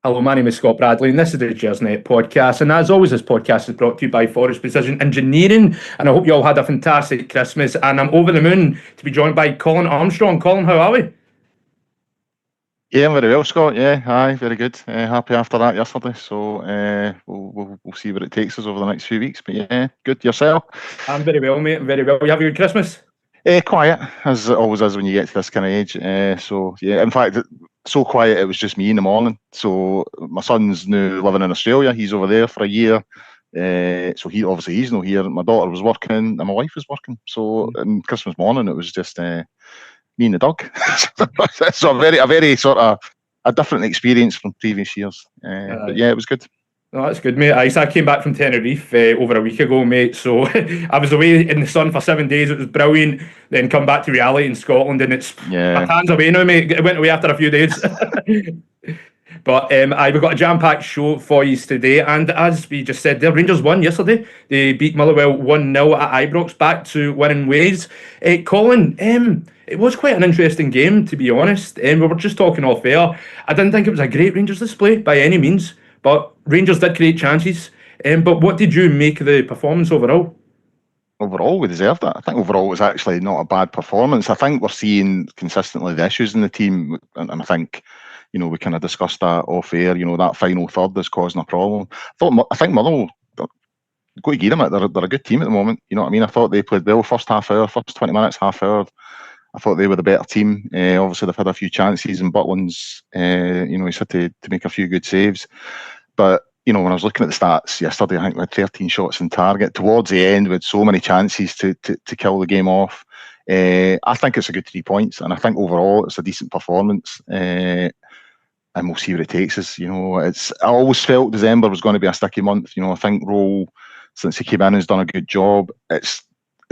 Hello, my name is Scott Bradley, and this is the Gersnet Podcast. And as always, this podcast is brought to you by Forrest Precision Engineering. And I hope you all had a fantastic Christmas. And I'm over the moon to be joined by Colin Armstrong. Colin, how are we? Yeah, I'm very well, Scott. Yeah, aye, very good. Happy after that yesterday. So we'll see where it takes us over the next few weeks. But yeah, good. Yourself? I'm very well, mate. I'm very well. You have a good Christmas? Quiet, as it always is when you get to this kind of age. So yeah, in fact, so quiet it was just me in the morning. So my son's now living in Australia. He's over there for a year. So he's not here. My daughter was working and my wife was working. So on Christmas morning it was just me and the dog. So a very sort of a different experience from previous years. But yeah, it was good. Oh, that's good, mate. I came back from Tenerife over a week ago, mate. So I was away in the sun for 7 days. It was brilliant. Then come back to reality in Scotland, and it's my hands away now, mate. It went away after a few days. But we've got a jam-packed show for you today. And as we just said, the Rangers won yesterday. They beat Motherwell 1-0 at Ibrox, back to winning ways. Colin, it was quite an interesting game, to be honest. We were just talking off air. I didn't think it was a great Rangers display by any means. But Rangers did create chances. But what did you make of the performance overall? Overall, we deserved it. I think overall it was actually not a bad performance. I think we're seeing consistently the issues in the team. And I think, we kind of discussed that off air. That final third is causing a problem. I think Motherwell, got to give them it. They're a good team at the moment. You know what I mean? I thought they played well first half hour, first 20 minutes, half hour. I thought they were the better team. Obviously, they've had a few chances, and Butland's, he's had to make a few good saves. But, when I was looking at the stats yesterday, I think we had 13 shots on target. Towards the end, we had so many chances to kill the game off. I think it's a good 3 points, and I think overall it's a decent performance. And we'll see where it takes us. I always felt December was going to be a sticky month. I think Roll, since he came in, has done a good job. It's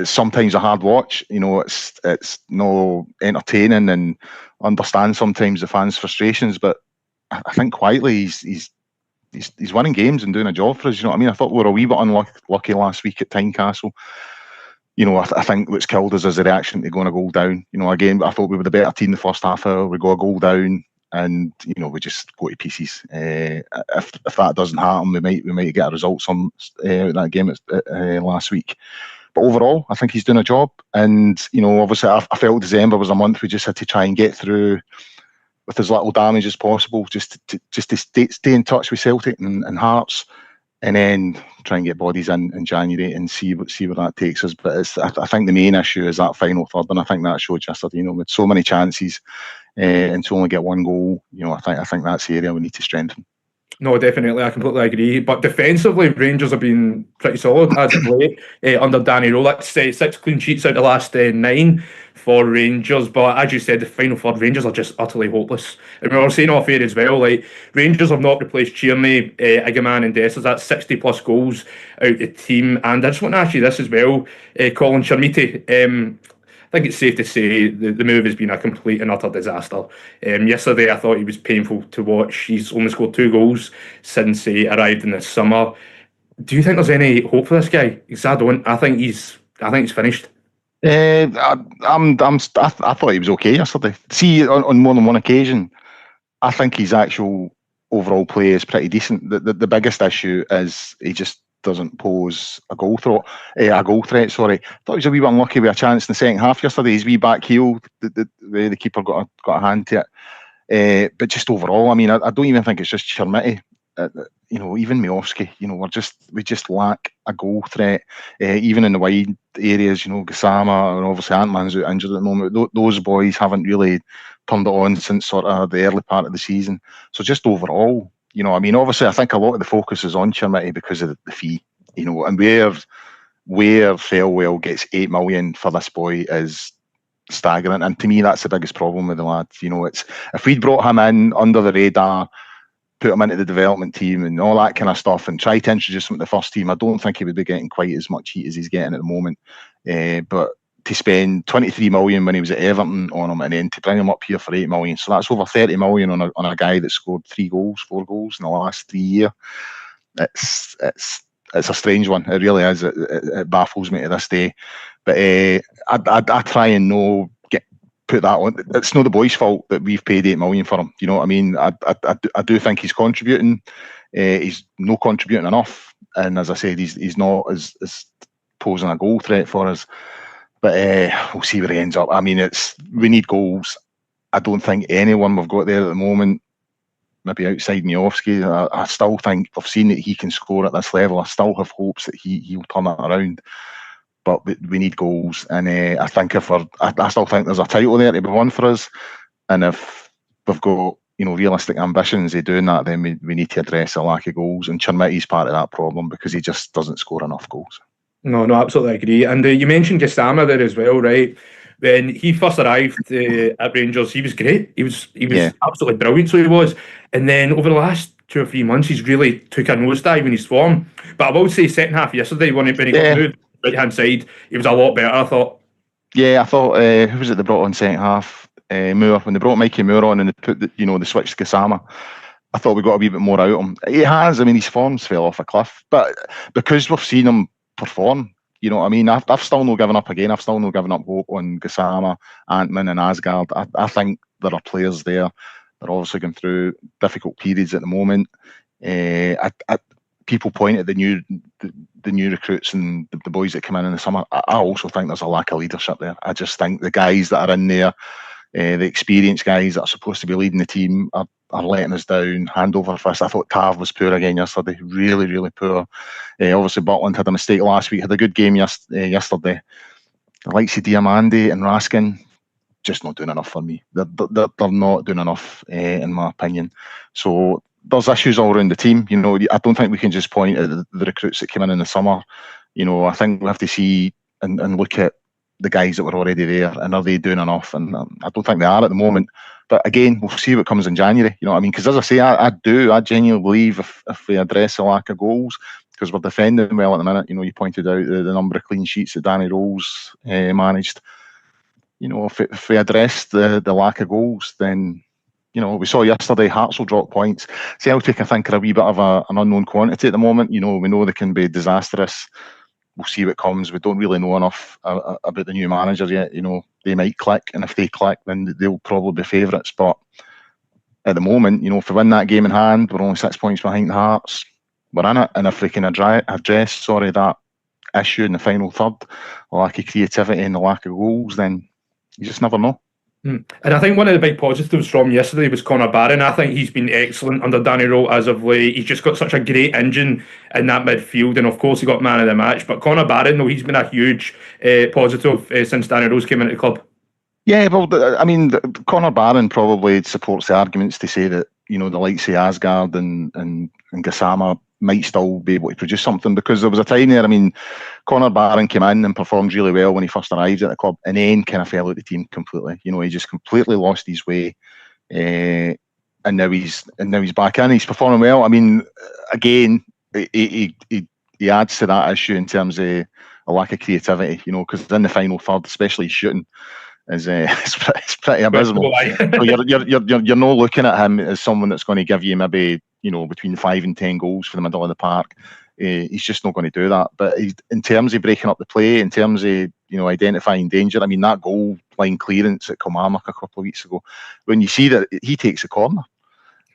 sometimes a hard watch. It's no entertaining, and understand sometimes the fans' frustrations. But I think quietly he's winning games and doing a job for us. You know what I mean? I thought we were a wee bit unlucky last week at Tynecastle. I think what's killed us is the reaction to going a goal down. Again, I thought we were the better team the first half hour. We go a goal down, and we just go to pieces. If that doesn't happen, we might get a result from that game last week. But overall, I think he's doing a job. And obviously, I felt December was a month we just had to try and get through with as little damage as possible, just to stay in touch with Celtic and Hearts, and then try and get bodies in January and see where that takes us. But I think the main issue is that final third, and I think that showed yesterday. With so many chances and to only get one goal, I think that's the area we need to strengthen. No, definitely, I completely agree. But defensively, Rangers have been pretty solid as of late under Danny Rowett. 6 clean sheets out of the last 9 for Rangers. But as you said, the final third, Rangers are just utterly hopeless. And we were saying off air as well, like Rangers have not replaced Tierney, Igaman and Dessers. That's 60 plus goals out the team. And I just want to ask you this as well, Colin Chermiti. I think it's safe to say the move has been a complete and utter disaster. Yesterday, I thought he was painful to watch. He's only scored 2 goals since he arrived in the summer. Do you think there's any hope for this guy? Because I don't. I think he's finished. I thought he was okay yesterday. See, on more than one occasion, I think his actual overall play is pretty decent. The biggest issue is he just doesn't pose a goal threat. Sorry, I thought he was a wee bit unlucky with a chance in the second half yesterday. His wee back heel, the keeper got a hand to it. But just overall, I mean, I don't even think it's just Chermiti. Even Miovski. We just lack a goal threat. Even in the wide areas, Gassama and obviously Ant-Man's out injured at the moment. Those boys haven't really turned it on since sort of the early part of the season. So just overall. Obviously, I think a lot of the focus is on Chermiti because of the fee, and where Thelwell gets 8 million for this boy is staggering. And to me, that's the biggest problem with the lad. It's if we'd brought him in under the radar, put him into the development team and all that kind of stuff, and try to introduce him to the first team, I don't think he would be getting quite as much heat as he's getting at the moment. But to spend 23 million when he was at Everton on him, and then to bring him up here for 8 million, so that's over 30 million on a guy that scored 4 goals in the last 3 years. It's a strange one. It really is. It baffles me to this day. But I try and put that on. It's not the boys' fault that we've paid 8 million for him. You know what I mean? I do think he's contributing. He's not contributing enough, and as I said, he's not as posing a goal threat for us. But we'll see where he ends up. I mean, we need goals. I don't think anyone we've got there at the moment, maybe outside Miofsky, I still think I've seen that he can score at this level. I still have hopes that he'll turn it around. But we need goals, and I think I still think there's a title there to be won for us. And if we've got realistic ambitions of doing that, then we need to address the lack of goals. And Chermiti's part of that problem because he just doesn't score enough goals. No, absolutely agree. And you mentioned Gassama there as well, right? When he first arrived at Rangers, he was great. He was absolutely brilliant, so he was. And then over the last 2 or 3 months, he's really took a nosedive in his form. But I will say, second half yesterday, when he got moved right hand side, he was a lot better, I thought. Yeah, I thought who was it they brought on second half? Moore. When they brought Mikey Moore on and they put they switched to Gassama, I thought we got a wee bit more out of him. He has. I mean, his form's fell off a cliff, but because we've seen him perform, you know what I mean? I've still not given up again. I've still not given up hope on Gassama, Antman and Asgard. I think there are players there. They're obviously going through difficult periods at the moment. People point at the new recruits and the boys that come in the summer. I also think there's a lack of leadership there. I just think the guys that are in there, the experienced guys that are supposed to be leading the team are letting us down, hand over fist. I thought Tav was poor again yesterday, really, really poor. Obviously, Butland had a mistake last week, had a good game yesterday. The likes of Diamandi and Raskin, just not doing enough for me. They're not doing enough, in my opinion. So there's issues all around the team. I don't think we can just point at the recruits that came in the summer. I think we have to see and look at the guys that were already there, and are they doing enough? And I don't think they are at the moment. But again, we'll see what comes in January. You know what I mean? Because as I say, I genuinely believe if we address the lack of goals, because we're defending well at the minute. You pointed out the number of clean sheets that Danny Rose managed. If we address the lack of goals, then we saw yesterday Hearts will drop points. Celtic, I think, are a wee bit of an unknown quantity at the moment. We know they can be disastrous. We'll see what comes. We don't really know enough about the new manager yet. They might click, and if they click, then they'll probably be favourites. But at the moment, if we win that game in hand, we're only 6 points behind the Hearts. We're in it, and if we can address that issue in the final third, the lack of creativity and the lack of goals, then you just never know. And I think one of the big positives from yesterday was Connor Barron. I think he's been excellent under Danny Rowe as of late. He's just got such a great engine in that midfield, and of course he got man of the match. But Connor Barron, though, he's been a huge positive since Danny Rose came into the club. Yeah, well, I mean, Connor Barron probably supports the arguments to say that the likes of Asgard and Gassama might still be able to produce something, because there was a time there, I mean, Connor Barron came in and performed really well when he first arrived at the club, and then kind of fell out the team completely. He just completely lost his way, and now he's back in. He's performing well. I mean, again, he adds to that issue in terms of a lack of creativity. Because in the final third, especially shooting, is it's pretty abysmal. So you're not looking at him as someone that's going to give you maybe between 5 and 10 goals for the middle of the park. He's just not going to do that. But in terms of breaking up the play, in terms of identifying danger, I mean, that goal line clearance at Kilmarnock a couple of weeks ago, when you see that he takes a corner,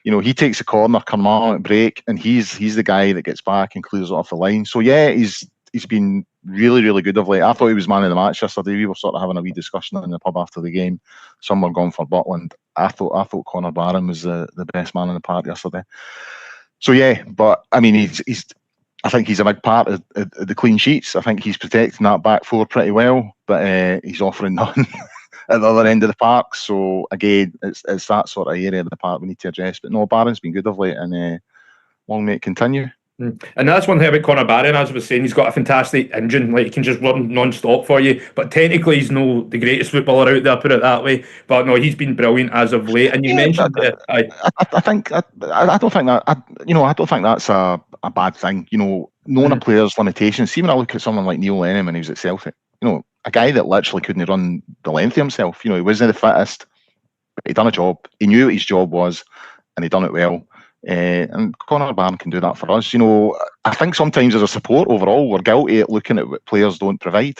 he takes a corner, Kilmarnock break, and he's the guy that gets back and clears it off the line. So yeah, he's been really, really good of late. I thought he was man of the match yesterday. We were sort of having a wee discussion in the pub after the game. Some were going for Butland. I thought Connor Barron was the best man in the park yesterday. So yeah, but I mean, I think he's a big part of the clean sheets. I think he's protecting that back four pretty well, but he's offering none at the other end of the park. So again, it's that sort of area of the park we need to address. But no, Barron's been good of late, and long may it continue. And that's one thing about Connor Barron, as I was saying, he's got a fantastic engine, like he can just run non-stop for you, but technically he's no the greatest footballer out there, put it that way. But no, he's been brilliant as of late. And you mentioned that I don't think that's a bad thing, knowing a player's limitations. See, when I look at someone like Neil Lennon when he was at Celtic, a guy that literally couldn't run the length of himself, he wasn't the fittest, but he done a job, he knew what his job was, and he done it well. And Connor Barron can do that for us. I think sometimes as a support overall, we're guilty at looking at what players don't provide.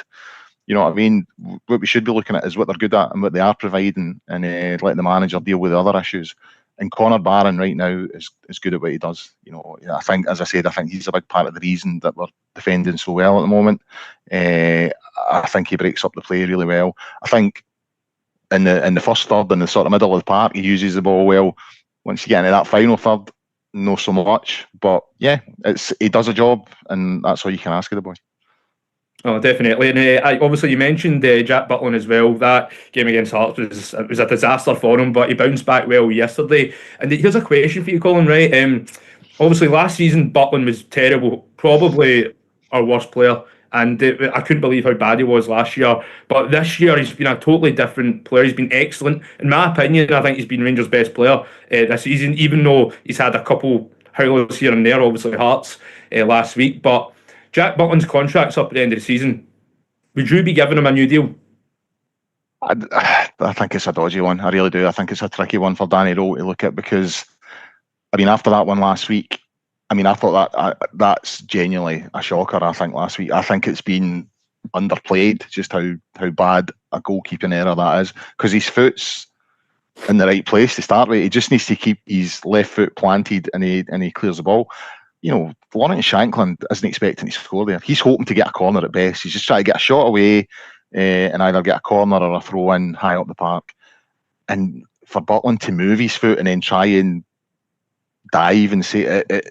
You know what I mean? What we should be looking at is what they're good at and what they are providing, and letting the manager deal with the other issues. And Connor Barron right now is good at what he does. You know, I think, as I said, I think he's a big part of the reason that we're defending so well at the moment. I think he breaks up the play really well. I think in the first third, in the sort of middle of the park, he uses the ball well. Once you get into that final third, not so much. But yeah, he does a job, and that's all you can ask of the boy. Oh, definitely. And obviously, you mentioned Jack Butland as well. That game against Hearts was a disaster for him, but he bounced back well yesterday. And here's a question for you, Colin, right? Obviously, last season, Butland was terrible, probably our worst player. And I couldn't believe how bad he was last year. But this year, he's been a totally different player. He's been excellent. In my opinion, I think he's been Rangers' best player this season, even though he's had a couple howlers here and there, obviously Hearts last week. But Jack Butland's contract's up at the end of the season. Would you be giving him a new deal? I think it's a dodgy one. I really do. I think it's a tricky one for Danny Rowe to look at, because, I mean, after that one last week, I mean, I thought that's genuinely a shocker. I think last week, I think it's been underplayed just how bad a goalkeeping error that is, because his foot's in the right place to start with. He just needs to keep his left foot planted, and he clears the ball. You know, Lawrence Shankland isn't expecting to score there. He's hoping to get a corner at best. He's just trying to get a shot away and either get a corner or a throw in high up the park. And for Butland to move his foot and then try and dive and say it,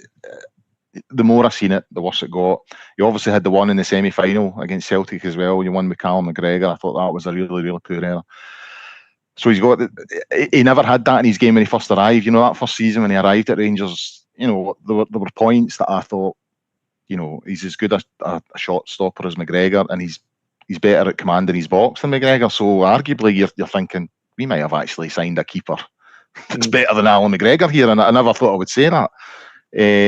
the more I seen it, the worse it got. You obviously had the one in the semi-final against Celtic as well. You won with Callum McGregor. I thought that was a really, really poor error. So he never had that in his game when he first arrived. You know, that first season when he arrived at Rangers, you know, there were points that I thought, you know, he's as good a shot stopper as McGregor, and he's better at commanding his box than McGregor. So arguably, you're thinking we might have actually signed a keeper that's better than Alan McGregor here, and I never thought I would say that.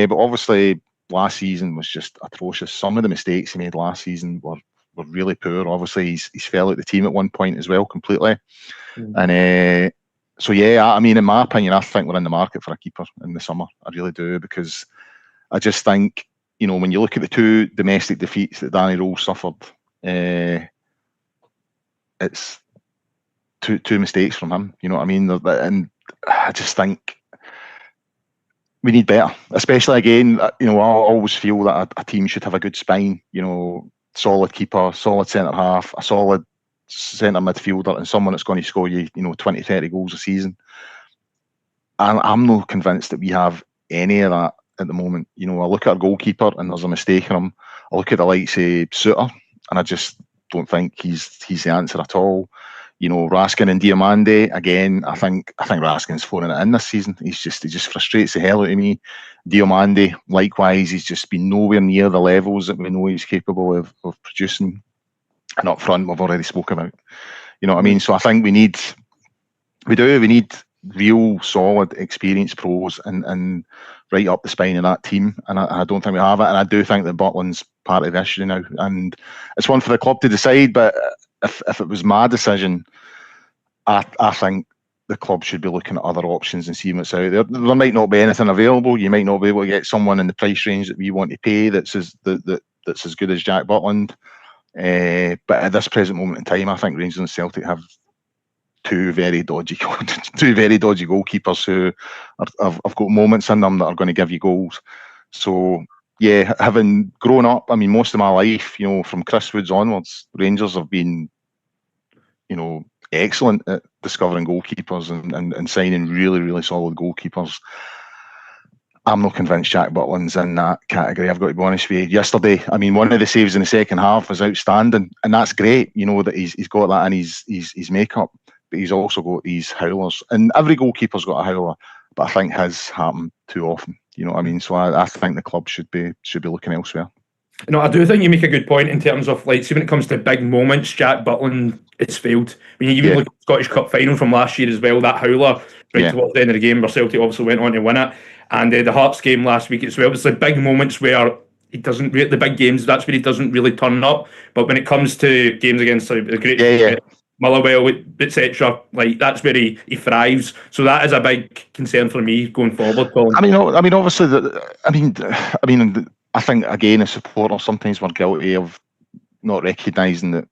But obviously, last season was just atrocious. Some of the mistakes he made last season were really poor. Obviously, he's fell out the team at one point as well completely, and. So yeah, I mean, in my opinion, I think we're in the market for a keeper in the summer. I really do, because I just think, you know, when you look at the two domestic defeats that Danny Rowe suffered, it's two mistakes from him. You know what I mean? And I just think we need better. Especially, again, you know, I always feel that a team should have a good spine. You know, solid keeper, solid centre half, a solid centre midfielder, and someone that's going to score you, 20, 30 goals a season. And I'm not convinced that we have any of that at the moment. You know, I look at our goalkeeper and there's a mistake in him. I look at the likes of Suter and I just don't think he's the answer at all. You know, Raskin and Diomande, again, I think Raskin's phoning it in this season. He just frustrates the hell out of me. Diomande, likewise, he's just been nowhere near the levels that we know he's capable of producing. And up front, we've already spoken about. You know what I mean? So I think we need real solid experienced pros and right up the spine of that team. And I don't think we have it. And I do think that Butland's part of the issue now. And it's one for the club to decide. But if it was my decision, I think the club should be looking at other options and seeing what's out there. There might not be anything available. You might not be able to get someone in the price range that we want to pay that's as good as Jack Butland. But at this present moment in time, I think Rangers and Celtic have two very dodgy goalkeepers who have got moments in them that are going to give you goals. So yeah, having grown up, I mean, most of my life, from Chris Woods onwards, Rangers have been, excellent at discovering goalkeepers and signing really, really solid goalkeepers. I'm not convinced Jack Butland's in that category. I've got to be honest with you. Yesterday, I mean, one of the saves in the second half was outstanding, and that's great. That he's got that in his makeup, but he's also got these howlers, and every goalkeeper's got a howler. But I think his happen too often. You know what I mean? So I think the club should be looking elsewhere. No, I do think you make a good point in terms of, see, when it comes to big moments, Jack Butland, it's failed. When you even look at the Scottish Cup final from last year as well, that howler towards the end of the game where Celtic obviously went on to win it, and the Hearts game last week as well. It's the big moments where he doesn't, the big games, that's where he doesn't really turn up. But when it comes to games against the great Motherwell, etc., that's where he thrives. So that is a big concern for me going forward, Colin. Obviously, I think, again, as supporters, sometimes we're guilty of not recognising that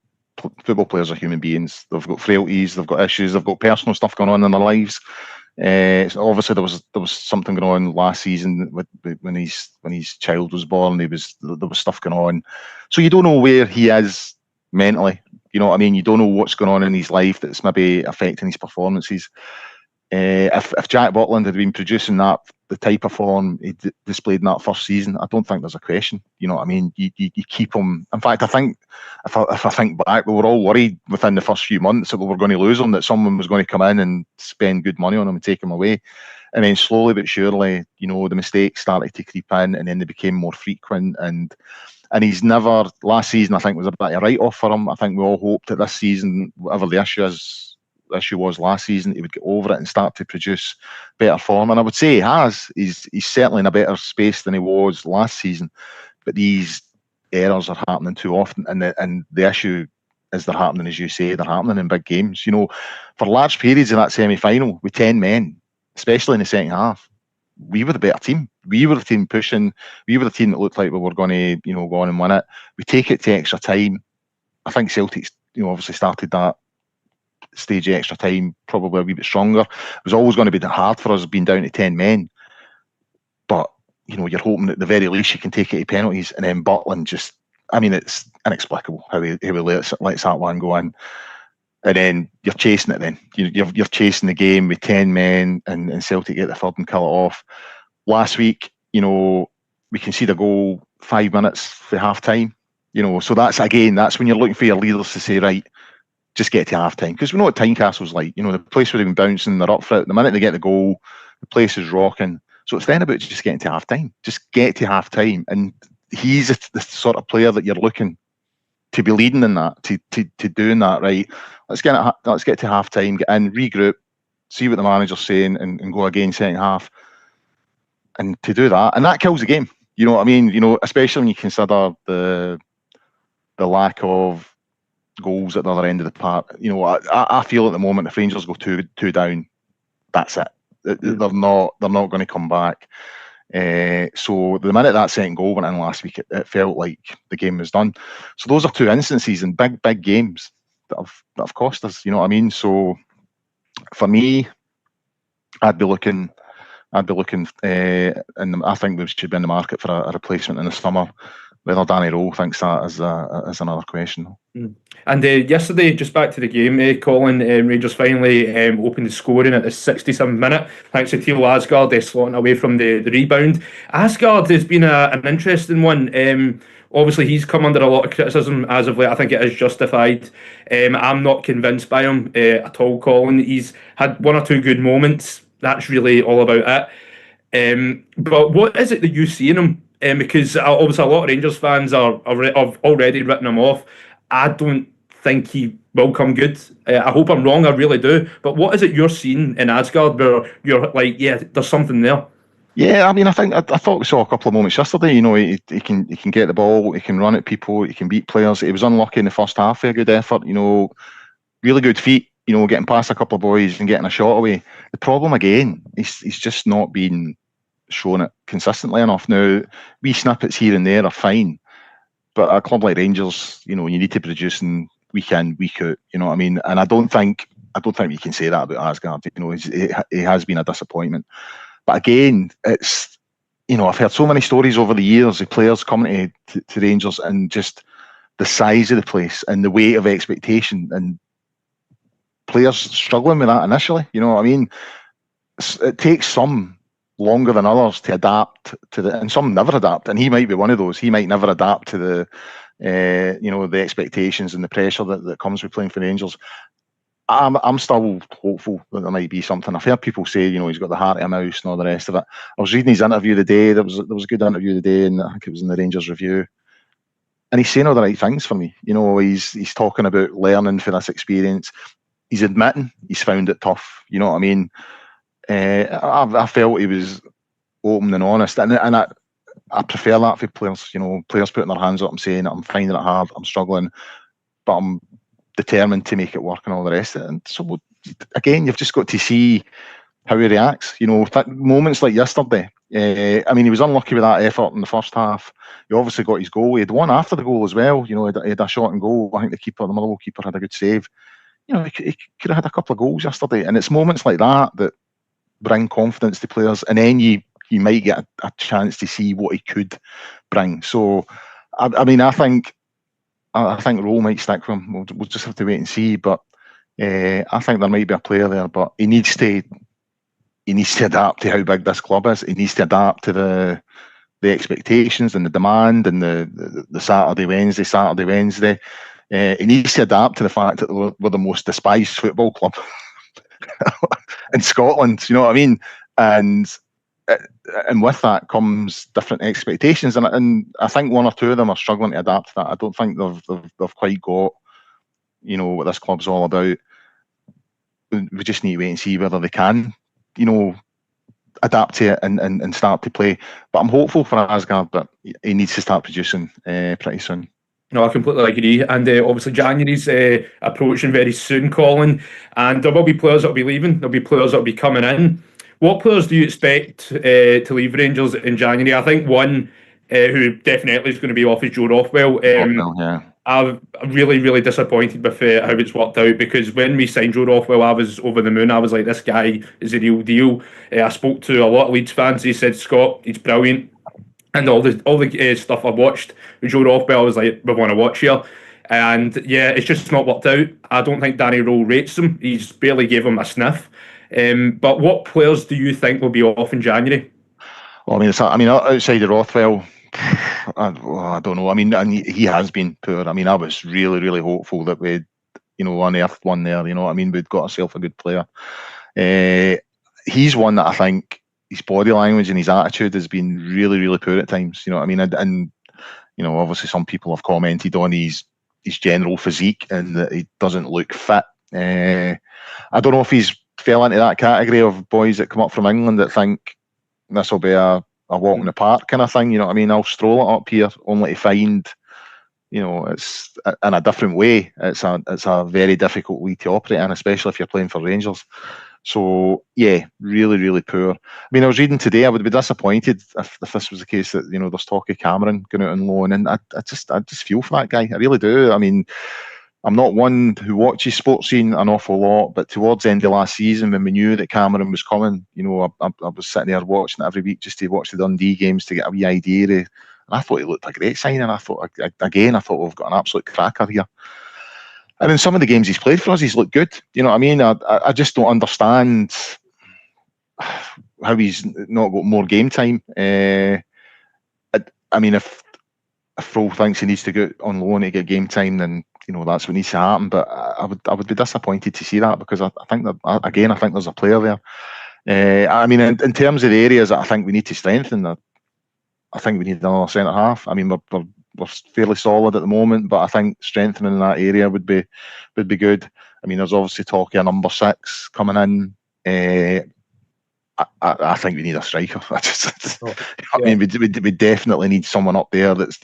football players are human beings. They've got frailties, they've got issues, they've got personal stuff going on in their lives. So obviously there was something going on last season when his child was born. There was stuff going on, so you don't know where he is mentally. You know what I mean? You don't know what's going on in his life that's maybe affecting his performances. If Jack Butland had been producing the type of form he displayed in that first season, I don't think there's a question. You know what I mean? You keep him. In fact, I think if I think back, we were all worried within the first few months that we were going to lose him, that someone was going to come in and spend good money on him and take him away. And then slowly but surely, the mistakes started to creep in, and then they became more frequent. And he's never. Last season, I think, was a bit of a write-off for him. I think we all hoped that this season, whatever the issue was last season, he would get over it and start to produce better form, and I would say he has. He's certainly in a better space than he was last season, but these errors are happening too often, and the issue is they're happening, as you say, they're happening in big games. For large periods in that semi-final with 10 men, especially in the second half, we were the better team. We were the team pushing. We were the team that looked like we were going to go on and win it. We take it to extra time. I think Celtic's obviously started that stage of extra time probably a wee bit stronger. It was always going to be hard for us being down to 10 men, but you're hoping that at the very least you can take it to penalties. And then Butland just, it's inexplicable how he lets that one go in, and then you're chasing it. Then you're chasing the game with 10 men, and Celtic get the third and kill it off. Last week, we concede a goal 5 minutes for half time. So that's when you're looking for your leaders to say, right, just get to half time, because we know what Tynecastle's like. The place where they've been bouncing, they're up for it. The minute they get the goal, the place is rocking. So it's then about just getting to half time. Just get to half time, and he's the sort of player that you're looking to be leading in that, to doing that. Right, let's get to half time, get in, regroup, see what the manager's saying, and go again second half. And to do that, and that kills the game. You know what I mean? Especially when you consider the lack of goals at the other end of the park. I feel at the moment if Rangers go two down, that's it. They're not going to come back. So the minute that second goal went in last week, it felt like the game was done. So those are two instances in big games that have cost us. You know what I mean? So for me, I'd be looking, and I think we should be in the market for a replacement in the summer. Whether Danny Rowe thinks that is another question. And yesterday, just back to the game, Colin, Rangers finally opened the scoring at the 67th minute, thanks to Theo Asgard slotting away from the rebound. Asgard has been an interesting one. Obviously, he's come under a lot of criticism as of late. I think it is justified. I'm not convinced by him at all, Colin. He's had one or two good moments. That's really all about it. But what is it that you see in him? Because obviously a lot of Rangers fans have already written him off. I don't think he will come good. I hope I'm wrong, I really do. But what is it you're seeing in Asgard where you're like, yeah, there's something there? Yeah, I thought we saw a couple of moments yesterday. He can get the ball, he can run at people, he can beat players. He was unlucky in the first half, a good effort. Really good feet. Getting past a couple of boys and getting a shot away. The problem again, he's just not been shown it consistently enough. Now, wee snippets here and there are fine, but a club like Rangers, you need to produce in week in, week out. You know what I mean? And I don't think we can say that about Asgard. He has been a disappointment. But again, it's I've heard so many stories over the years of players coming to Rangers and just the size of the place and the weight of expectation, and players struggling with that initially. You know what I mean? It takes some longer than others to adapt to and some never adapt, and he might be one of those. He might never adapt to the the expectations and the pressure that comes with playing for Rangers. I'm still hopeful that there might be something. I've heard people say he's got the heart of a mouse and all the rest of it. I was reading his interview today. There was a good interview today, and I think it was in the Rangers Review, and he's saying all the right things for me. He's talking about learning for this experience. He's admitting he's found it tough. You know what I mean? I felt he was open and honest, and I prefer that for players. Players putting their hands up and saying, "I'm finding it hard, I'm struggling, but I'm determined to make it work," and all the rest of it. And so again, you've just got to see how he reacts. You know, moments like yesterday. I mean, he was unlucky with that effort in the first half. He obviously got his goal. He had one after the goal as well. You know, he had a shot and goal. I think the Motherwell keeper, had a good save. You know, he could have had a couple of goals yesterday. And it's moments like that that bring confidence to players. And then you might get a chance to see what he could bring. So, I mean, I think Rowe might stick with him. We'll just have to wait and see. But I think there might be a player there, but he needs to adapt to how big this club is. He needs to adapt to the expectations and the demand and the Saturday, Wednesday. He needs to adapt to the fact that we're the most despised football club in Scotland. You know what I mean? And with that comes different expectations, and I think one or two of them are struggling to adapt to that. I don't think they've quite got, you know, what this club's all about. We just need to wait and see whether they can, you know, adapt to it and start to play. But I'm hopeful for Asgard, but he needs to start producing pretty soon. No, I completely agree. And obviously January's approaching very soon, Colin. And there will be players that will be leaving. There'll be players that will be coming in. What players do you expect to leave Rangers in January? I think one who definitely is going to be off is Joe Rothwell. Yeah. I'm really, really disappointed with how it's worked out, because when we signed Joe Rothwell, I was over the moon. I was like, this guy is the real deal. I spoke to a lot of Leeds fans. They said, Scott, he's brilliant. And all the stuff I watched with Joe Rothwell, I was like, we want to watch here. And yeah, it's just not worked out. I don't think Danny Rowe rates him. He's barely gave him a sniff. But what players do you think will be off in January? Well, I mean, outside of Rothwell, I don't know. I mean, and he has been poor. I mean, I was really, really hopeful that we'd, you know, unearthed one there. You know what I mean? We'd got ourselves a good player. He's one that I think his body language and his attitude has been really, really poor at times. You know what I mean? And you know, obviously, some people have commented on his general physique and that he doesn't look fit. I don't know if he's fell into that category of boys that come up from England that think this will be a walk in the park kind of thing. You know what I mean? I'll stroll it up here only to find, you know, it's in a different way. It's a very difficult league to operate in, especially if you're playing for Rangers. So yeah, really, really poor. I mean, I was reading today, I would be disappointed if this was the case, that, you know, there's talk of Cameron going out on loan, and I just feel for that guy. I really do. I mean, I'm not one who watches sports scene an awful lot, but towards the end of last season, when we knew that Cameron was coming, you know, I was sitting there watching it every week just to watch the Dundee games to get a wee idea. And I thought he looked a great signing. I thought we've got an absolute cracker here. And in some of the games he's played for us, he's looked good. You know what I mean? I just don't understand how he's not got more game time. I mean, if Fro thinks he needs to go on loan to get game time, then, you know, that's what needs to happen. But I would be disappointed to see that, because I think that, again, I think there's a player there. I mean, in terms of the areas that I think we need to strengthen, I think we need another centre half. I mean, we're fairly solid at the moment, but I think strengthening in that area would be good. I mean, there's obviously talk of a number 6 coming in. I think we need a striker. I mean, we definitely need someone up there that's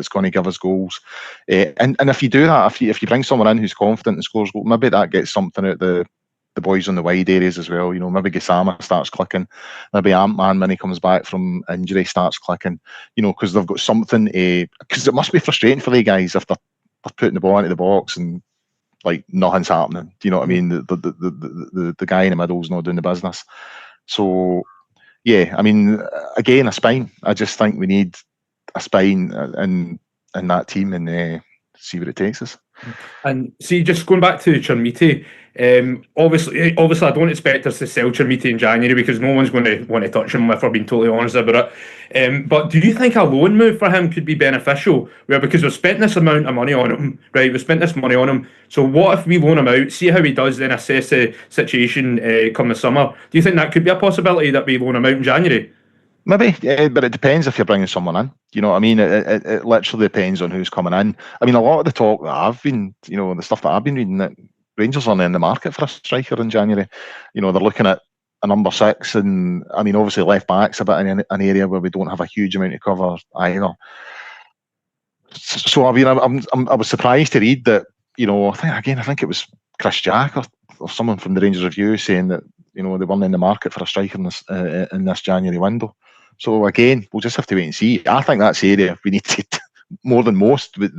going to give us goals. And if you do that, if you bring someone in who's confident and scores goals, maybe that gets something out the boys on the wide areas as well. You know, maybe Gassama starts clicking, maybe Ant-Man, when he comes back from injury, starts clicking. You know, because they've got something. Because it must be frustrating for the guys if they're putting the ball into the box and, like, nothing's happening. Do you know what I mean? The guy in the middle's not doing the business. So yeah, I mean, again, a spine. I just think we need a spine in that team, and see where it takes us. And see, just going back to Chermiti, obviously, I don't expect us to sell Chermiti in January, because no one's going to want to touch him, if we're being totally honest about it. But do you think a loan move for him could be beneficial? Well, because we've spent this amount of money on him, right? We've spent this money on him. So what if we loan him out, see how he does, then assess the situation come the summer? Do you think that could be a possibility, that we loan him out in January? Maybe, but it depends if you're bringing someone in. You know what I mean? It literally depends on who's coming in. I mean, a lot of the talk that I've been, you know, the stuff that I've been reading, that Rangers are in the market for a striker in January. You know, they're looking at a number 6, and I mean, obviously left back's a bit in an area where we don't have a huge amount of cover either. So I mean, I was surprised to read that. You know, I think it was Chris Jack or someone from the Rangers Review saying that they weren't in the market for a striker in this January window. So again, we'll just have to wait and see. I think that's the area we need to, more than most, we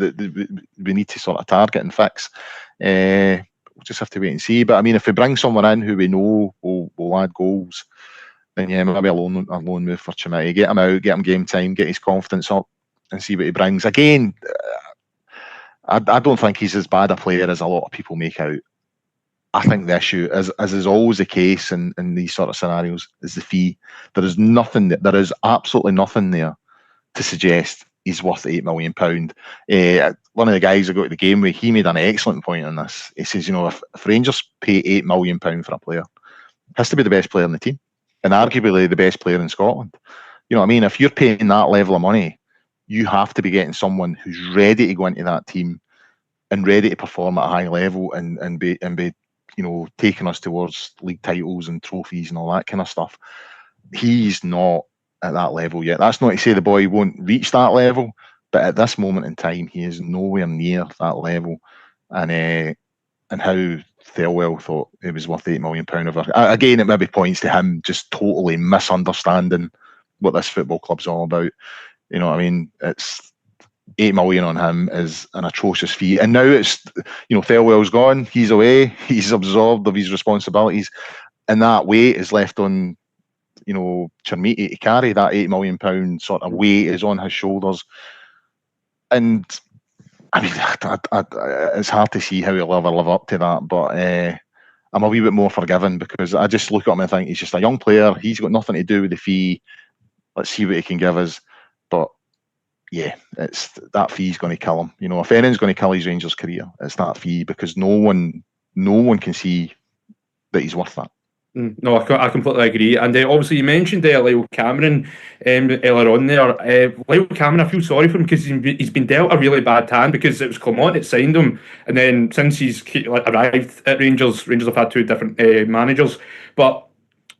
need to sort of target and fix. We'll just have to wait and see. But I mean, if we bring someone in who we know will add goals, then yeah, maybe a loan move for Chimay. Get him out, get him game time, get his confidence up, and see what he brings. Again, I don't think he's as bad a player as a lot of people make out. I think the issue, as is always the case in these sort of scenarios, is the fee. There is absolutely nothing there to suggest he's worth £8 million. One of the guys I go to the game with, he made an excellent point on this. He says, if Rangers pay £8 million for a player, has to be the best player in the team, and arguably the best player in Scotland. You know what I mean? If you're paying that level of money, you have to be getting someone who's ready to go into that team and ready to perform at a high level and be taking us towards league titles and trophies and all that kind of stuff. He's not at that level yet. That's not to say the boy won't reach that level, but at this moment in time, he is nowhere near that level. And how Thelwell thought it was worth £8 million again, it maybe points to him just totally misunderstanding what this football club's all about. You know what I mean? It's £8 million on him is an atrocious fee, and now it's Thelwell's gone, he's away, he's absorbed of his responsibilities, and that weight is left on Chermiti to carry. That £8 million sort of weight is on his shoulders, and I mean it's hard to see how he'll ever live up to that. But I'm a wee bit more forgiving because I just look at him and think he's just a young player. He's got nothing to do with the fee. Let's see what he can give us. But yeah, it's that fee's going to kill him. If anything's going to kill his Rangers career, it's that fee, because no one can see that he's worth that. No, I completely agree. And obviously, you mentioned Lyle Cameron earlier on there. Lyle Cameron, I feel sorry for him because he's been dealt a really bad hand, because it was Clement that signed him, and then since he's arrived at Rangers have had two different managers. But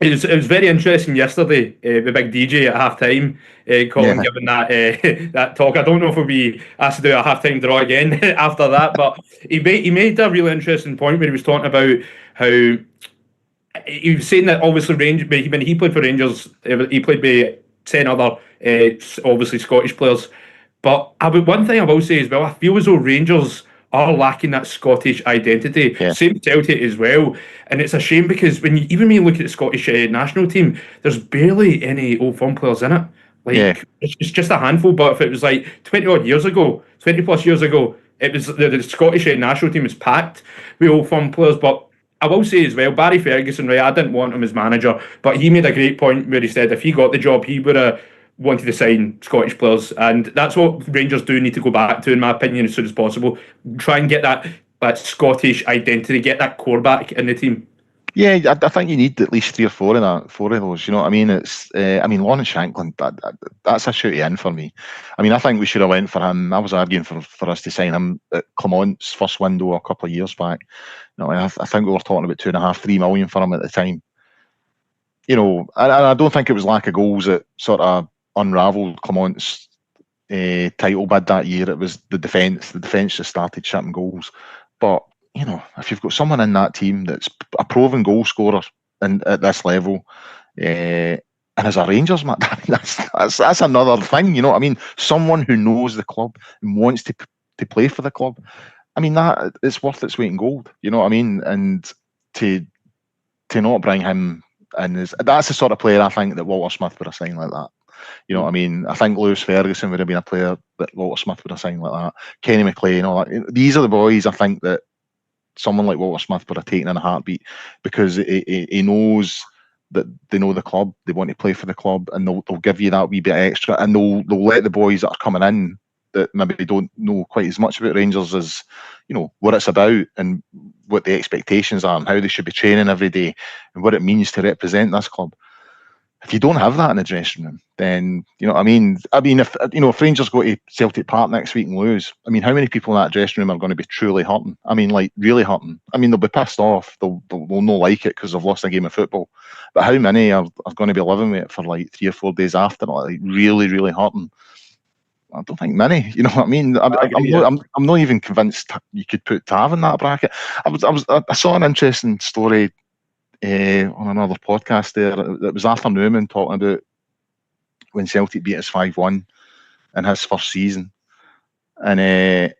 it was very interesting yesterday, the big DJ at half-time, Colin giving that talk. I don't know if we'll be asked to do a half-time draw again after that, but he made a really interesting point where he was talking about how he was saying that obviously when he played for Rangers, he played with 10 other obviously Scottish players. But one thing I will say as well, I feel as though Rangers are lacking that Scottish identity. Yeah. Same Celtic as well. And it's a shame because when you look at the Scottish national team, there's barely any Old Firm players in it. It's just a handful. But if it was like 20 plus years ago, it was the Scottish national team was packed with Old Firm players. But I will say as well, Barry Ferguson, right, I didn't want him as manager, but he made a great point where he said if he got the job, he would have wanted to sign Scottish players, and that's what Rangers do need to go back to, in my opinion, as soon as possible. Try and get that Scottish identity, get that core back in the team. Yeah, I think you need at least 3 or 4 of those. You know what I mean? It's Lawrence Shankland, that's a shooty in for me. I mean, I think we should have went for him. I was arguing for us to sign him at Clement's first window a couple of years back. I think we were talking about 2.5, £3 million for him at the time. I don't think it was lack of goals that sort of unravelled Clement's title bid that year. It was the defence. The defence just started shipping goals. But if you've got someone in that team that's a proven goal scorer at this level, and as a Rangers man, that's another thing. You know what I mean? Someone who knows the club and wants to play for the club. I mean, that it's worth its weight in gold. You know what I mean? And to not bring him in, that's the sort of player I think that Walter Smith would have signed like that. You know what I mean? I think Lewis Ferguson would have been a player that Walter Smith would have signed like that. Kenny McLean, all that. These are the boys I think that someone like Walter Smith would have taken in a heartbeat, because he knows that they know the club, they want to play for the club, and they'll give you that wee bit extra, and they'll let the boys that are coming in that maybe don't know quite as much about Rangers as what it's about and what the expectations are and how they should be training every day and what it means to represent this club. If you don't have that in the dressing room, then if Rangers go to Celtic Park next week and lose, I mean, how many people in that dressing room are going to be truly hurting? I mean, like really hurting. I mean, they'll be pissed off. They'll not like it because they've lost a game of football. But how many are going to be living with it for like 3 or 4 days after, like really, really hurting? I don't think many. You know what I mean? I'm not even convinced you could put Tav in that bracket. I saw an interesting story on another podcast there. It was Arthur Newman talking about when Celtic beat us 5-1 in his first season, and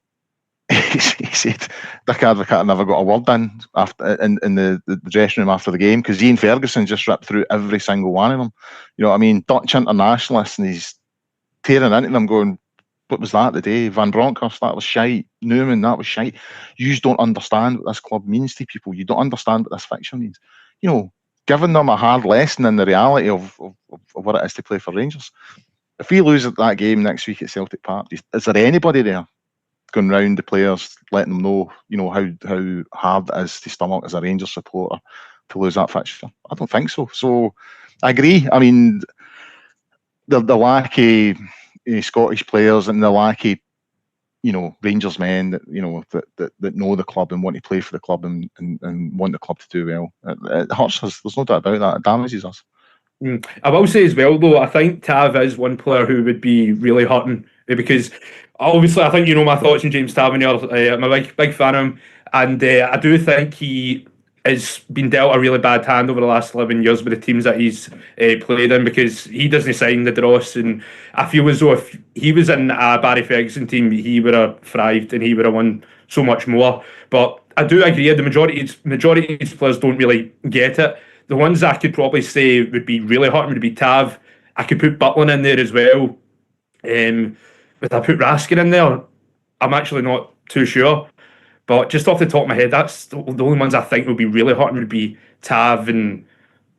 he said Dick Advocaat never got a word in the dressing room after the game because Ian Ferguson just ripped through every single one of them. You know what I mean? Dutch internationalists, and he's tearing into them going, what was that today? Van Bronckhorst, that was shite. Newman, that was shite. You just don't understand what this club means to people. You don't understand what this fixture means. You know, giving them a hard lesson in the reality of what it is to play for Rangers. If we lose that game next week at Celtic Park, is there anybody there going round the players, letting them know, you know, how hard it is to stomach as a Rangers supporter to lose that fixture? I don't think so. So I agree. I mean, the lack of Scottish players and the lack of, you know, Rangers men that, you know, that know the club and want to play for the club and want the club to do well. It hurts us. There's no doubt about that. It damages us. I will say as well, though, I think Tav is one player who would be really hurting because obviously I think you know my thoughts on James Tavernier. I'm a big fan of him, and I do think he has been dealt a really bad hand over the last 11 years with the teams that he's played in because he doesn't sign the dross, and I feel as though if he was in a Barry Ferguson team, he would have thrived and he would have won so much more. But I do agree, the majority of these players don't really get it. The ones I could probably say would be really hurting would be Tav. I could put Butlin in there as well. If I put Raskin in there, I'm actually not too sure. But just off the top of my head, that's the only ones I think would be really hurting would be Tav and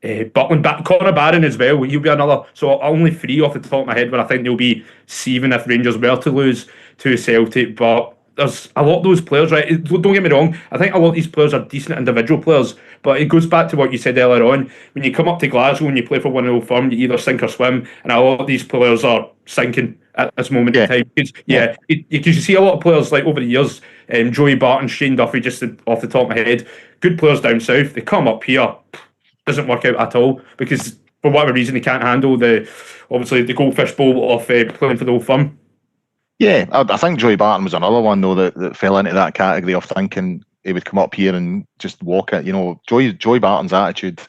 Butlin. Connor Barron as well. He'll be another. So only three off the top of my head where I think they'll be seething if Rangers were to lose to Celtic. But there's a lot of those players, right? Don't get me wrong. I think a lot of these players are decent individual players, but it goes back to what you said earlier on. When you come up to Glasgow and you play for one Old Firm, you either sink or swim, and a lot of these players are sinking at this moment in time. Because you see a lot of players like over the years, Joey Barton, Shane Duffy, just off the top of my head, good players down south. They come up here, doesn't work out at all because for whatever reason they can't handle the Goldfish Bowl of playing for the Old Firm. Yeah, I think Joey Barton was another one though that fell into that category of thinking he would come up here and just walk it. You know, Joey Barton's attitude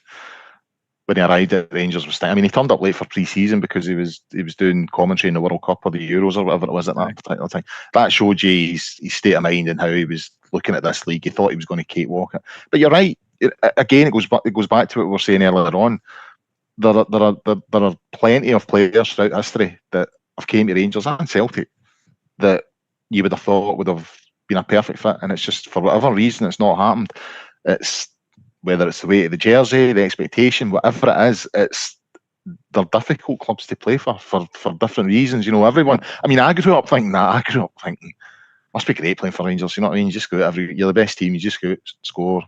when he arrived at Rangers was, I mean, he turned up late for pre-season because he was doing commentary in the World Cup or the Euros or whatever it was at that particular time. That showed you his state of mind and how he was looking at this league. He thought he was going to cakewalk it. But you're right. Again, it goes back to what we were saying earlier on. There are plenty of players throughout history that have came to Rangers and Celtic that you would have thought would have been a perfect fit, and it's just for whatever reason it's not happened. It's whether it's the weight of the jersey, the expectation, whatever it is, they're difficult clubs to play for different reasons. You know, everyone. I mean, I grew up thinking that. I grew up thinking must be great playing for Rangers. You know what I mean? You just go out you're the best team. You just go out, score,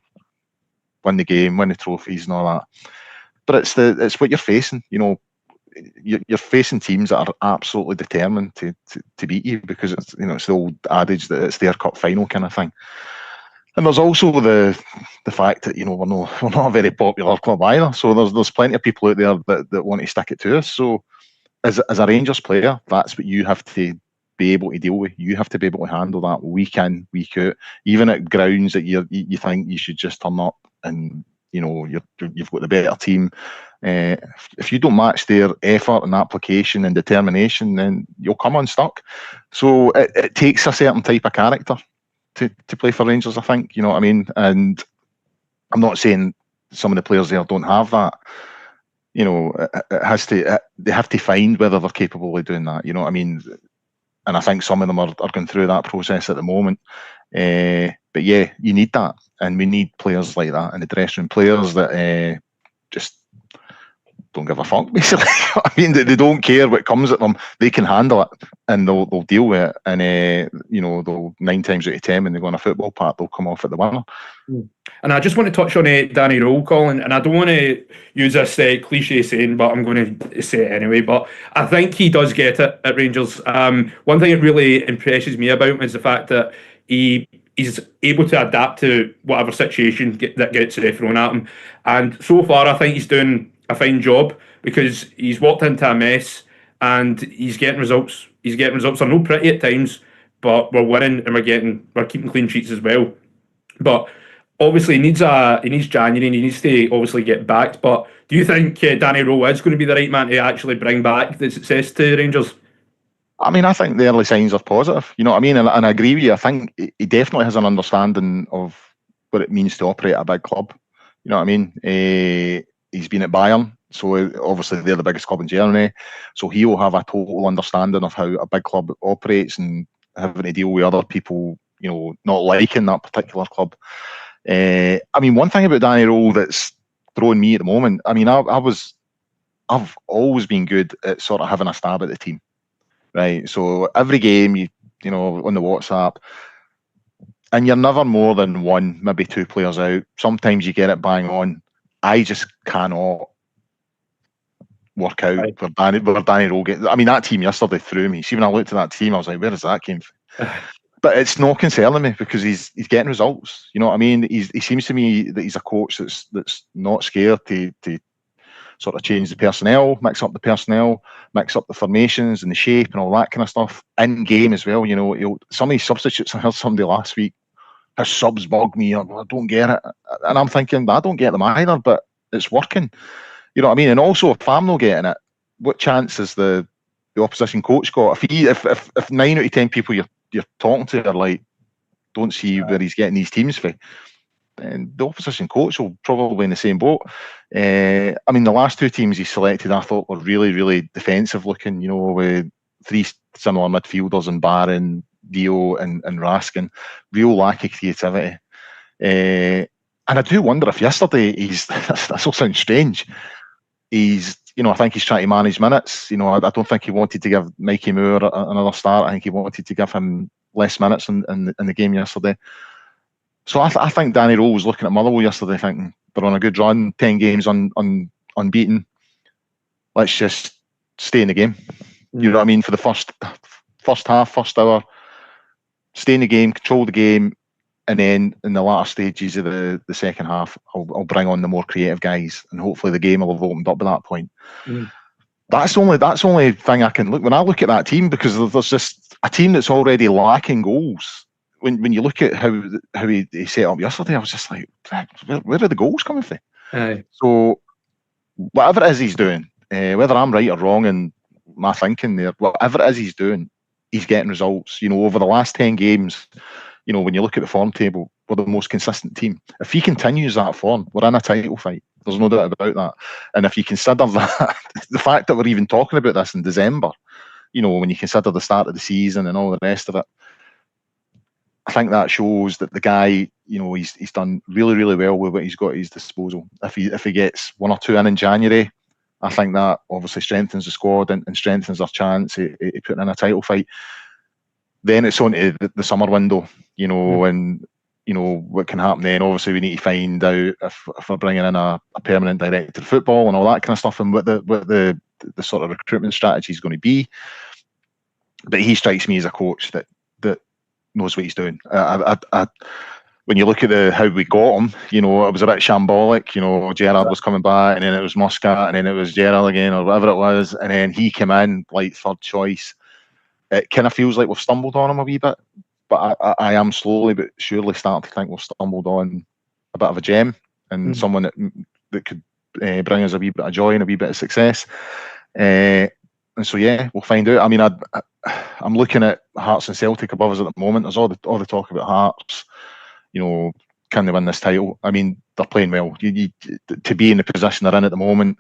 win the game, win the trophies, and all that. But it's what you're facing. You know, you're facing teams that are absolutely determined to beat you because it's, you know, it's the old adage that it's their cup final kind of thing. And there's also the fact that, you know, we're not a very popular club either. So there's plenty of people out there that want to stick it to us. So as a Rangers player, that's what you have to be able to deal with. You have to be able to handle that week in, week out, even at grounds that you think you should just turn up and, you know, you've got the better team. If you don't match their effort and application and determination, then you'll come unstuck. So it takes a certain type of character to play for Rangers, I think. You know what I mean? And I'm not saying some of the players there don't have that. You know, they have to find whether they're capable of doing that. You know what I mean? And I think some of them are going through that process at the moment. But yeah, you need that, and we need players like that in the dressing room. Players that just don't give a fuck, basically. I mean, they don't care what comes at them. They can handle it, and they'll deal with it. And you know, they'll 9 times out of 10 when they go on a football park, they'll come off at the winner. And I just want to touch on Danny Rowe, Colin, and I don't want to use this cliche saying, but I'm going to say it anyway. But I think he does get it at Rangers. One thing that really impresses me about him is the fact that he's able to adapt to whatever situation that gets thrown at him. And so far, I think he's doing a fine job because he's walked into a mess and he's getting results. They're not pretty at times, but we're winning and we're keeping clean sheets as well. But obviously he needs January and he needs to obviously get backed. But do you think Danny Rowe is going to be the right man to actually bring back the success to Rangers? I mean, I think the early signs are positive. You know what I mean? And I agree with you. I think he definitely has an understanding of what it means to operate at a big club. You know what I mean? He's been at Bayern, so obviously they're the biggest club in Germany. So he will have a total understanding of how a big club operates and having to deal with other people, you know, not liking that particular club. I mean, one thing about Danny Rowe that's throwing me at the moment, I mean, I've always been good at sort of having a stab at the team. Right, so every game, you know, on the WhatsApp, and you're never more than one, maybe two players out. Sometimes you get it bang on. I just cannot work out Right. where Danny Rowe gets. I mean, that team yesterday threw me. See, when I looked at that team, I was like, where does that came from? But it's not concerning me because he's getting results. You know what I mean? He seems to me that he's a coach that's not scared to sort of change the personnel, mix up the personnel, mix up the formations and the shape and all that kind of stuff in game as well. You know, some of these substitutes. I heard somebody last week, his subs bug me. I don't get it, and I'm thinking I don't get them either, but it's working. You know what I mean? And also, if I'm not getting it, what chance has the opposition coach got? If 9 out of 10 people you're talking to are like, don't see where he's getting these teams from, and the opposition coach will probably be in the same boat. I mean, the last two teams he selected, I thought were really, really defensive looking. You know, with three similar midfielders in Barron, Dio, and Raskin, real lack of creativity. And I do wonder if yesterday that all sounds strange. I think he's trying to manage minutes. You know, I don't think he wanted to give Mikey Moore another start. I think he wanted to give him less minutes in the game yesterday. So I think Danny Rowe was looking at Motherwell yesterday thinking, they're on a good run, 10 games unbeaten. Let's just stay in the game. You know what I mean? For the first half, first hour, stay in the game, control the game, and then in the latter stages of the second half, I'll bring on the more creative guys, and hopefully the game will have opened up at that point. That's the only thing I can look when I look at that team, because there's just a team that's already lacking goals. When you look at how he set up yesterday, I was just like, where are the goals coming from? Aye. So whatever it is he's doing, whether I'm right or wrong in my thinking there, whatever it is he's doing, he's getting results. You know, over the last 10 games, you know, when you look at the form table, we're the most consistent team. If he continues that form, we're in a title fight. There's no doubt about that. And if you consider that, the fact that we're even talking about this in December, you know, when you consider the start of the season and all the rest of it, I think that shows that the guy, you know, he's done really, really well with what he's got at his disposal. If he gets one or two in January, I think that obviously strengthens the squad and strengthens our chance of putting in a title fight. Then it's on to the summer window, you know, and you know what can happen then. Obviously, we need to find out if we're bringing in a permanent director of football and all that kind of stuff, and what the sort of recruitment strategy is going to be. But he strikes me as a coach that knows what he's doing. When you look at how we got him, you know, it was a bit shambolic. You know, Gerrard was coming back, and then it was Muscat, and then it was Gerrard again, or whatever it was, and then he came in like third choice. It kind of feels like we've stumbled on him a wee bit, but I am slowly but surely starting to think we've stumbled on a bit of a gem and someone that could bring us a wee bit of joy and a wee bit of success. And so yeah, we'll find out. I mean, I'm looking at Hearts and Celtic above us at the moment. There's all the talk about Hearts. You know, can they win this title? I mean, they're playing well. You to be in the position they're in at the moment,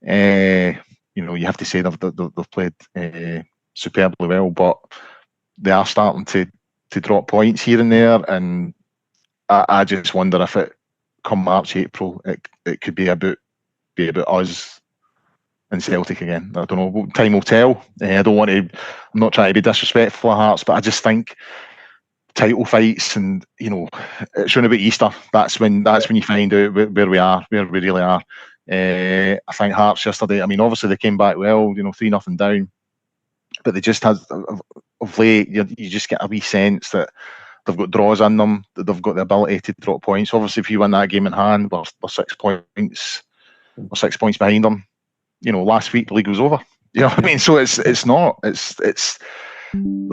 you know, you have to say they've played superbly well, but they are starting to drop points here and there, and I just wonder if it come March, April, it could be about us and Celtic again. I don't know. Time will tell. I'm not trying to be disrespectful of Hearts, but I just think title fights, and you know, it's around about Easter. That's when you find out where we are, where we really are. I think Hearts yesterday, I mean, obviously they came back well, you know, 3-0 down, but they just had, of late, you just get a wee sense that they've got draws in them, that they've got the ability to drop points. Obviously, if you win that game in hand, we're 6 points. We're 6 points behind them. You know, last week the league was over. You know what I mean? So it's there's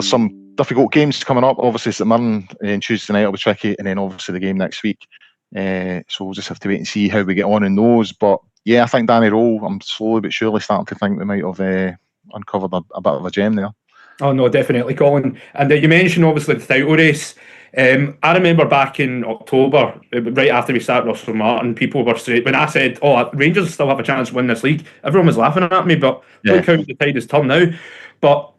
some difficult games coming up. Obviously, St Mirren and Tuesday night will be tricky, and then obviously the game next week. So we'll just have to wait and see how we get on in those. But yeah, I think Danny Rowe, I'm slowly but surely starting to think we might have uncovered a bit of a gem there. Oh no, definitely, Colin. And you mentioned obviously the title race. I remember back in October, right after we started Russell Martin, people were saying, when I said, "Oh, Rangers still have a chance to win this league," everyone was laughing at me. But look how the tide has turned now. But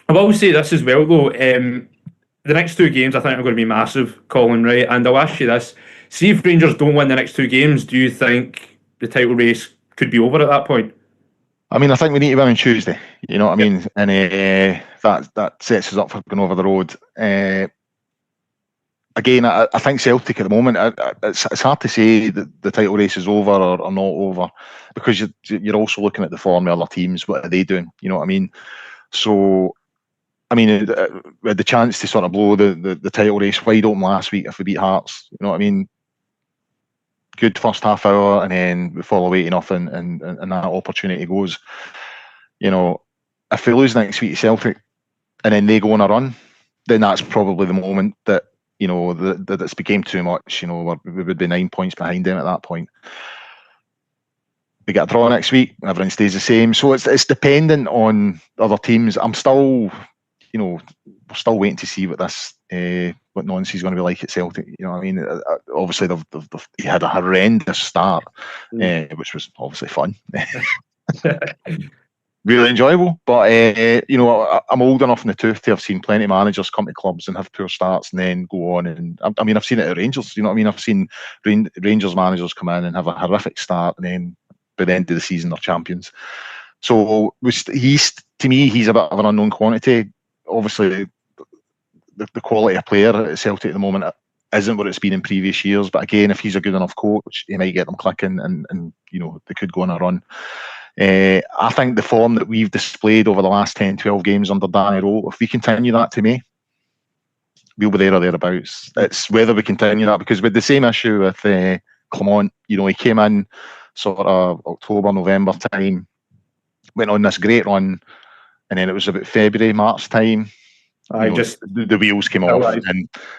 I will say this as well, though. The next two games, I think, are going to be massive, Colin. Right, and I'll ask you this: see if Rangers don't win the next two games, do you think the title race could be over at that point? I mean, I think we need to win on Tuesday. You know what I mean? And that sets us up for going over the road. Again, I think Celtic at the moment, it's hard to say that the title race is over or not over, because you're also looking at the form of other teams. What are they doing? You know what I mean? So, I mean, we had the chance to sort of blow the title race wide open last week if we beat Hearts. You know what I mean? Good first half hour, and then we fall away to nothing, and that opportunity goes. You know, if we lose next week to Celtic, and then they go on a run, then that's probably the moment that, you know, that it's became too much. You know, we would be 9 points behind them at that point. We get a draw next week, everything stays the same. So it's dependent on other teams. I'm still, you know, we're still waiting to see what this what Nancy's going to be like at Celtic. You know what I mean? Obviously, they've had a horrendous start, which was obviously fun. Really enjoyable, but you know, I'm old enough in the tooth to have seen plenty of managers come to clubs and have poor starts and then go on. And I mean, I've seen it at Rangers. You know what I mean? I've seen Rangers managers come in and have a horrific start, and then by the end of the season they're champions. So to me, he's a bit of an unknown quantity. Obviously, the quality of player at Celtic at the moment isn't what it's been in previous years. But again, if he's a good enough coach, he might get them clicking, and you know, they could go on a run. I think the form that we've displayed over the last 10, 12 games under Danny Rowe, if we continue that to May, we'll be there or thereabouts. It's whether we continue that, because with the same issue with Clement, you know, he came in sort of October, November time, went on this great run, and then it was about February, March time. The wheels came off,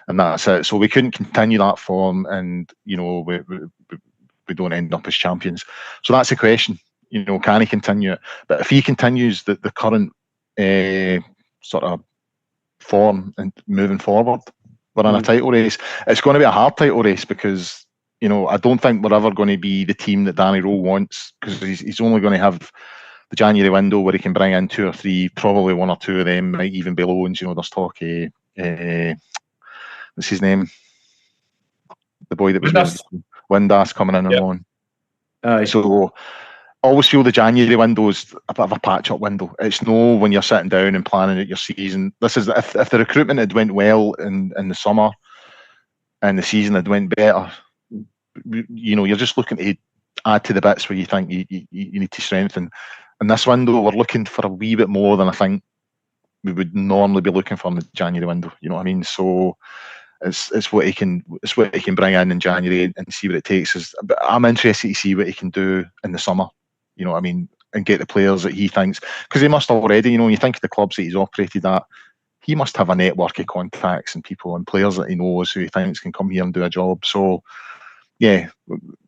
and that's it. So we couldn't continue that form, and you know, we don't end up as champions. So that's the question. You know, can he continue it? But if he continues the current sort of form and moving forward, we're in a title race. It's going to be a hard title race, because, you know, I don't think we're ever going to be the team that Danny Rowe wants, because he's only going to have the January window where he can bring in 2 or 3, probably 1 or 2 of them might even be loans. You know, there's talk what's his name? The boy that was Windass coming in on loan. So I always feel the January window is a bit of a patch-up window. It's no when you're sitting down and planning out your season. This is if the recruitment had went well in the summer and the season had went better, you know, you're just looking to add to the bits where you think you need to strengthen. In this window, we're looking for a wee bit more than I think we would normally be looking for in the January window. You know what I mean? So it's what he can bring in January and see what it takes. But I'm interested to see what he can do in the summer. You know what I mean? And get the players that he thinks, because he must already, you know, when you think of the clubs that he's operated at, he must have a network of contacts and people and players that he knows who he thinks can come here and do a job. So, yeah,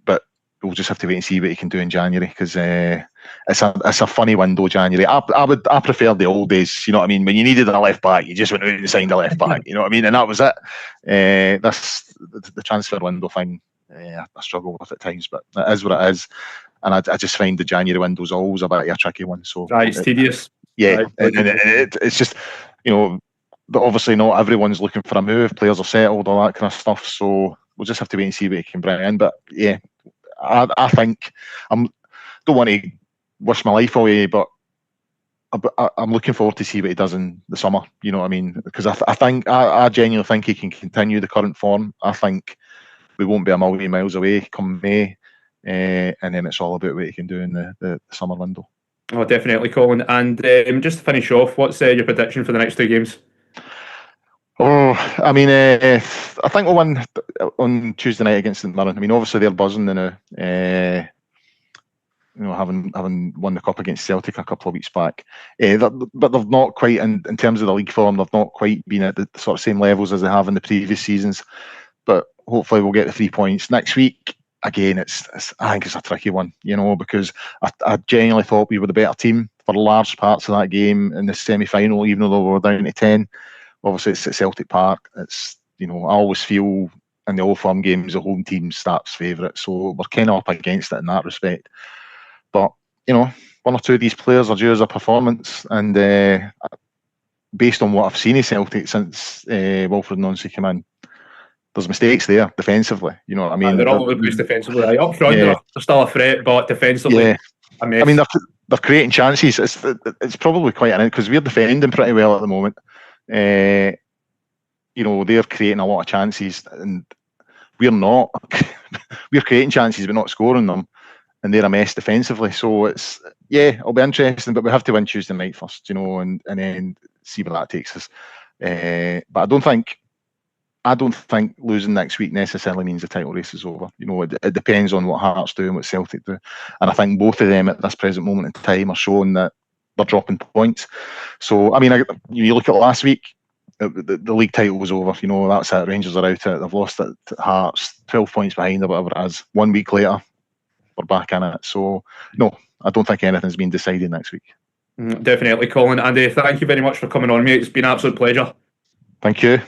but we'll just have to wait and see what he can do in January, because it's a funny window, January. I prefer the old days. You know what I mean? When you needed a left back, you just went out and signed a left back. You know what I mean? And that was it. That's the transfer window thing. I struggle with at times, but it is what it is. And I just find the January window's always a bit of a tricky one. So it's tedious. Yeah, and it's just, you know, but obviously not everyone's looking for a move. Players are settled, all that kind of stuff. So we'll just have to wait and see what he can bring in. But yeah, I think don't want to wish my life away, but I'm looking forward to see what he does in the summer. You know what I mean? Because I genuinely think he can continue the current form. I think we won't be a million miles away come May. And then it's all about what he can do in the summer window. Oh, definitely, Colin. And just to finish off, what's your prediction for the next 2 games? Oh, I mean, I think we'll win on Tuesday night against St Mirren. I mean, obviously they're buzzing now. You know, having won the cup against Celtic a couple of weeks back, but they've not quite, in terms of the league form, they've not quite been at the sort of same levels as they have in the previous seasons. But hopefully we'll get the 3 points next week. Again, I think it's a tricky one, because I genuinely thought we were the better team for large parts of that game in the semi-final, even though we were down to 10. Obviously, it's at Celtic Park. It's, I always feel in the Old Firm games, the home team starts favourite. So we're kind of up against it in that respect. But, one or two of these players are due as a performance. And based on what I've seen of Celtic since Wilfred Nonsi came in, there's mistakes there defensively. You know what I mean? They're all over the place defensively. Right? Up front, they're still a threat, but defensively, a mess. I mean, they're creating chances. It's probably quite an because we're defending pretty well at the moment. They're creating a lot of chances, and we're not. We're creating chances, but not scoring them, and they're a mess defensively. So it'll be interesting, but we have to win Tuesday night first, and then see where that takes us. But I don't think losing next week necessarily means the title race is over. It depends on what Hearts do and what Celtic do. And I think both of them at this present moment in time are showing that they're dropping points. So, I mean, you look at last week, the league title was over. That's it. Rangers are out. They've lost it to Hearts, 12 points behind or whatever it is. 1 week later, we're back in it. So, no, I don't think anything's been decided next week. Definitely, Colin. And thank you very much for coming on, mate. It's been an absolute pleasure. Thank you.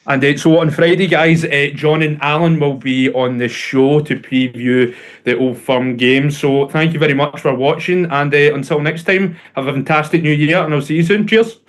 And so on Friday, guys, John and Alan will be on the show to preview the Old Firm game. So thank you very much for watching. And until next time, have a fantastic new year, and I'll see you soon. Cheers.